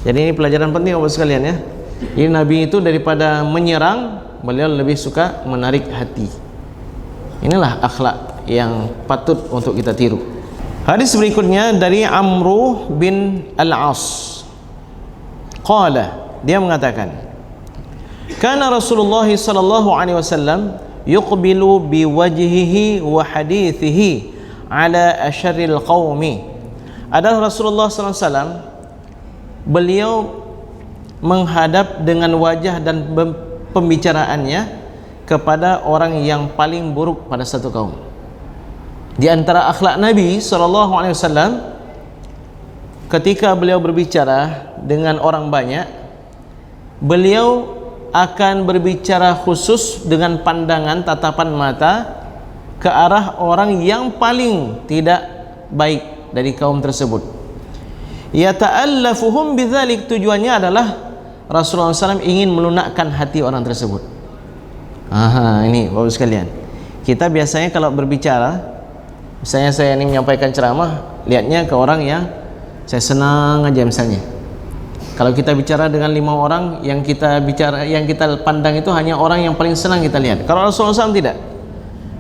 Jadi ini pelajaran penting Bapak sekalian ya. Ini Nabi itu daripada menyerang, beliau lebih suka menarik hati. Inilah akhlak yang patut untuk kita tiru. Hadis berikutnya dari Amru bin Al-As. Qala, dia mengatakan, kana Rasulullah sallallahu alaihi wasallam yuqbilu biwajhihi wa hadithihi ala asyarril qaumi. Adalah Rasulullah sallallahu alaihi wasallam, beliau menghadap dengan wajah dan pembicaraannya kepada orang yang paling buruk pada satu kaum. Di antara akhlak Nabi SAW, ketika beliau berbicara dengan orang banyak, beliau akan berbicara khusus dengan pandangan tatapan mata ke arah orang yang paling tidak baik dari kaum tersebut. Yata'allafuhum bidzalik, tujuannya adalah Rasulullah SAW ingin melunakkan hati orang tersebut. Ini Bapak sekalian, kita biasanya kalau berbicara, misalnya saya ini menyampaikan ceramah, lihatnya ke orang yang saya senang aja misalnya. Kalau kita bicara dengan 5 orang, yang kita pandang itu hanya orang yang paling senang kita lihat. Kalau Rasulullah SAW tidak.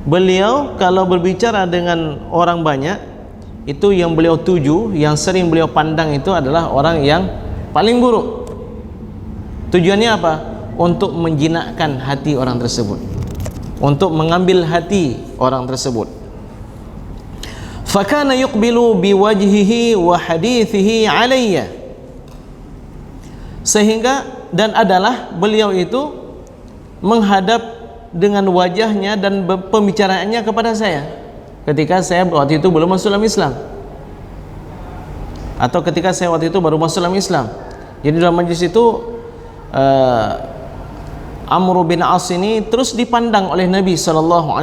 Beliau kalau berbicara dengan orang banyak, itu yang beliau tuju, yang sering beliau pandang itu adalah orang yang paling buruk. Tujuannya apa? Untuk menjinakkan hati orang tersebut, untuk mengambil hati orang tersebut. Fakana yuqbilu biwajhihi wa hadithihi alayya, sehingga dan adalah beliau itu menghadap dengan wajahnya dan pembicaraannya kepada saya ketika saya waktu itu belum masuk dalam Islam, atau ketika saya waktu itu baru masuk dalam Islam. Jadi dalam majlis itu Amr bin As ini terus dipandang oleh Nabi SAW,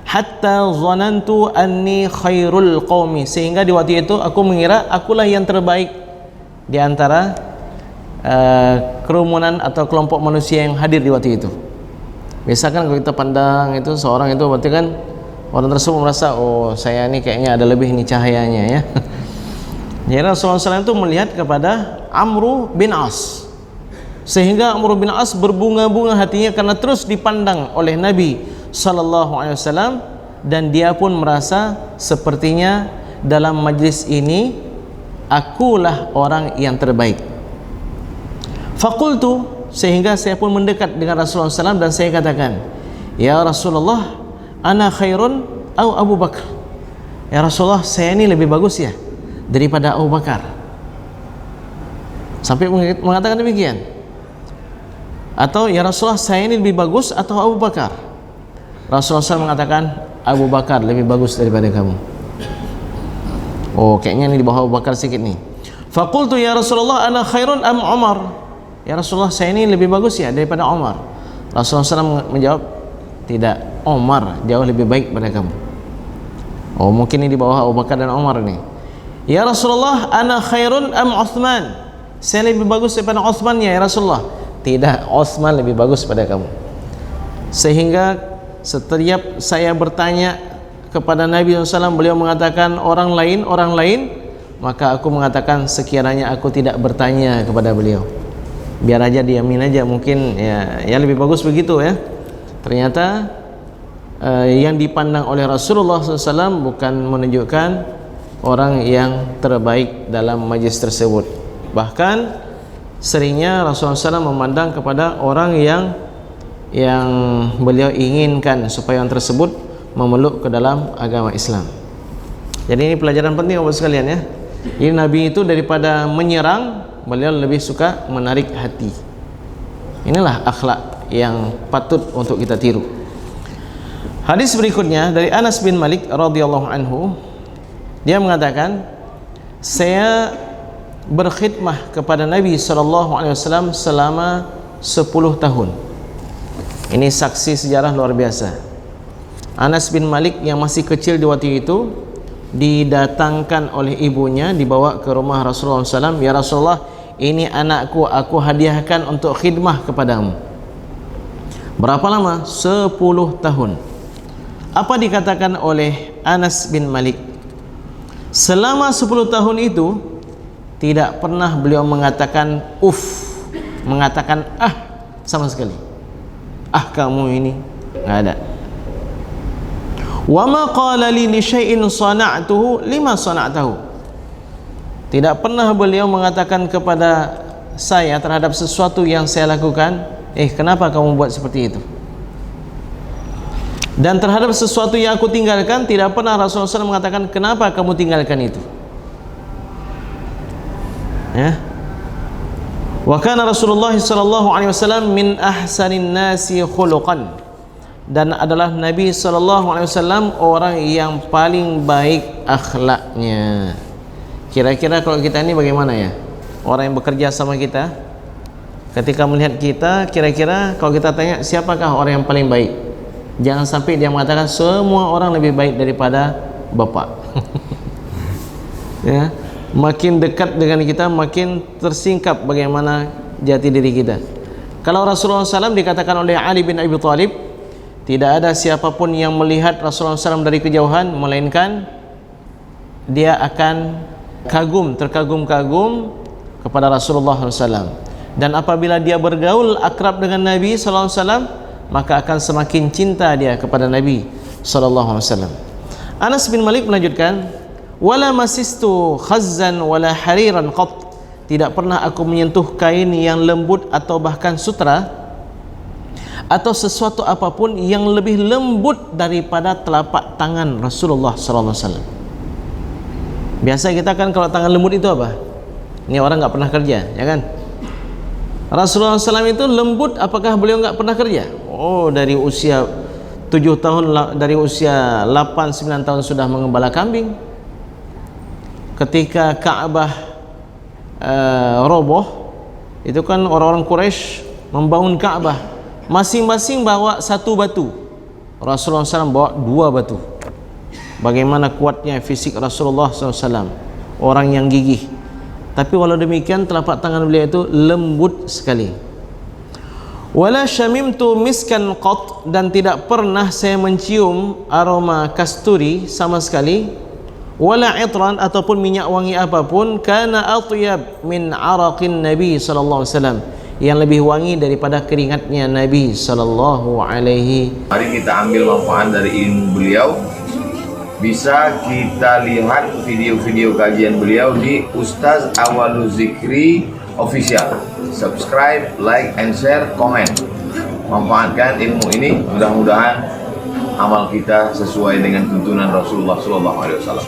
hatta zanantu anni khairul qaumi, sehingga di waktu itu aku mengira akulah yang terbaik di antara kerumunan atau kelompok manusia yang hadir di waktu itu. Biasa kan kalau kita pandang itu seorang itu, berarti kan orang tersebut merasa, oh saya ini kayaknya ada lebih nih cahayanya ya. Jadi Rasulullah SAW itu melihat kepada Amr bin As, sehingga Amr bin As berbunga-bunga hatinya karena terus dipandang oleh Nabi SAW, dan dia pun merasa sepertinya dalam majlis ini akulah orang yang terbaik. Faqultu, sehingga saya pun mendekat dengan Rasulullah SAW dan saya katakan, ya Rasulullah, ana khairun au Abu Bakar. Ya Rasulullah, saya ini lebih bagus ya daripada Abu Bakar. Sampai mengatakan demikian. Atau ya Rasulullah, saya ini lebih bagus atau Abu Bakar? Rasulullah SAW mengatakan, Abu Bakar lebih bagus daripada kamu. Oh, kayaknya ini di bawah Abu Bakar sedikit nih. Faqultu ya Rasulullah, ana khairun am Umar. Ya Rasulullah, saya ini lebih bagus ya daripada Umar. Rasulullah SAW menjawab, tidak, Umar jauh lebih baik pada kamu. Oh, mungkin ini di bawah Abu Bakar dan Umar nih. Ya Rasulullah, ana khairun am Uthman. Saya lebih bagus daripada Uthman ya Rasulullah. Tidak, Uthman lebih bagus pada kamu. Sehingga setiap saya bertanya kepada Nabi SAW, beliau mengatakan orang lain, maka aku mengatakan sekiranya aku tidak bertanya kepada beliau, biar aja diamin aja, mungkin ya lebih bagus begitu ya. Ternyata yang dipandang oleh Rasulullah SAW bukan menunjukkan orang yang terbaik dalam majlis tersebut. Bahkan seringnya Rasulullah SAW memandang kepada orang yang beliau inginkan supaya orang tersebut memeluk ke dalam agama Islam. Jadi ini pelajaran penting Bapak sekalian ya. Ini Nabi itu daripada menyerang, beliau lebih suka menarik hati. Inilah akhlak yang patut untuk kita tiru. Hadis berikutnya dari Anas bin Malik radhiyallahu anhu, dia mengatakan, saya berkhidmah kepada Nabi SAW selama 10 tahun. Ini saksi sejarah luar biasa. Anas bin Malik yang masih kecil di waktu itu didatangkan oleh ibunya, dibawa ke rumah Rasulullah SAW. Ya Rasulullah, ini anakku, aku hadiahkan untuk khidmah kepadamu. Berapa lama? 10 tahun. Apa dikatakan oleh Anas bin Malik? Selama 10 tahun itu tidak pernah beliau mengatakan mengatakan sama sekali. Kamu ini enggak ada. Wa ma qala li syai'in sana'tuhu lima sana'tahu. Tidak pernah beliau mengatakan kepada saya terhadap sesuatu yang saya lakukan, kenapa kamu buat seperti itu? Dan terhadap sesuatu yang aku tinggalkan, tidak pernah Rasulullah SAW mengatakan, kenapa kamu tinggalkan itu? Ya. Wa kana Rasulullah SAW min ahsanin nasi khuluqan, dan adalah Nabi SAW orang yang paling baik akhlaknya. Kira-kira kalau kita ini bagaimana ya? Orang yang bekerja sama kita, ketika melihat kita, kira-kira kalau kita tanya siapakah orang yang paling baik, jangan sampai dia mengatakan semua orang lebih baik daripada bapak. Ya, makin dekat dengan kita, makin tersingkap bagaimana jati diri kita. Kalau Rasulullah SAW dikatakan oleh Ali bin Abi Thalib, tidak ada siapapun yang melihat Rasulullah SAW dari kejauhan, melainkan dia akan terkagum-kagum kepada Rasulullah SAW. Dan apabila dia bergaul akrab dengan Nabi SAW, maka akan semakin cinta dia kepada Nabi SAW. Anas bin Malik melanjutkan, wala masistu khazzan wala hariran qat, tidak pernah aku menyentuh kain yang lembut atau bahkan sutra atau sesuatu apapun yang lebih lembut daripada telapak tangan Rasulullah SAW. Biasa kita kan kalau tangan lembut itu apa? Ini orang nggak pernah kerja, ya kan? Rasulullah SAW itu lembut, apakah beliau nggak pernah kerja? Dari usia 7 tahun, dari usia 8-9 tahun sudah mengembala kambing. Ketika Ka'bah roboh, itu kan orang-orang Quraisy membangun Ka'bah, masing-masing bawa satu batu. Rasulullah SAW bawa 2 batu. Bagaimana kuatnya fisik Rasulullah SAW, orang yang gigih. Tapi walau demikian telapak tangan beliau itu lembut sekali. Wala syamimtu miskan qat, dan tidak pernah saya mencium aroma kasturi sama sekali. Wala itran, ataupun minyak wangi apapun, kana atyab min araqin Nabi sallallahu alaihi wasallam, yang lebih wangi daripada keringatnya Nabi sallallahu alaihi. Mari kita ambil manfaat dari ilmu beliau. Bisa kita lihat video-video kajian beliau di Ustaz Awaluz Zikri Official. Subscribe, like, and share, komen. Manfaatkan ilmu ini, mudah-mudahan amal kita sesuai dengan tuntunan Rasulullah SAW.